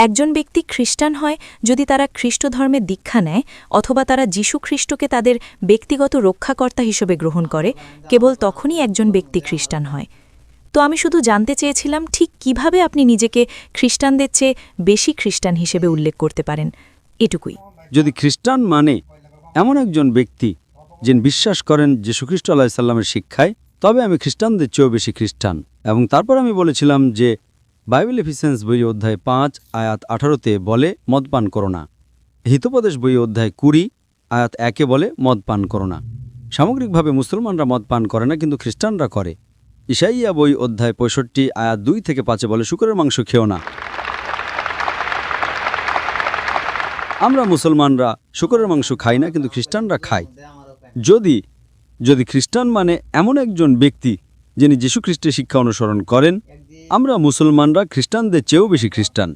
একজন ব্যক্তি খ্রিস্টান হয় যদি তারা খ্রিস্ট ধর্মে দীক্ষা নেয় অথবা তারা যীশু খ্রিস্টকে তাদের ব্যক্তিগত রক্ষাকর্তা হিসেবে গ্রহণ করে, কেবল তখনই একজন ব্যক্তি খ্রিস্টান হয়। তো আমি শুধু জানতে চেয়েছিলাম ঠিক কিভাবে আপনি নিজেকে খ্রিস্টানদের চেয়ে বেশি খ্রিস্টান হিসেবে উল্লেখ করতে পারেন, এটুকুই। যদি খ্রিস্টান মানে এমন একজন ব্যক্তি যিনি বিশ্বাস করেন যীশুখ্রিস্ট আলাইহিস সালামের শিক্ষায়, তবে আমি খ্রিস্টানদের চেয়েও বেশি খ্রিস্টান। এবং তারপর আমি বলেছিলাম যে বাইবেল এফিসিয়েন্স বই অধ্যায় 5 আয়াত 18-তে বলে মদ পান করো না। হিতোপদেশ বই অধ্যায় 20 আয়াত 1-এ বলে মদ পান করো না। সামগ্রিকভাবে মুসলমানরা মদ পান করে না, কিন্তু খ্রিস্টানরা করে। ইসাইয়া বই অধ্যায় 65 আয়াত 2-5 বলে শূকরের মাংস খেও না। আমরা মুসলমানরা শূকরের মাংস খাই না, কিন্তু খ্রিস্টানরা খায়। যদি খ্রিস্টান মানে এমন একজন ব্যক্তি যিনি যীশু খ্রিস্টের শিক্ষা অনুসরণ করেন, আমরা মুসলমানরা খ্রিস্টানদের চেয়েও বেশি খ্রিস্টান।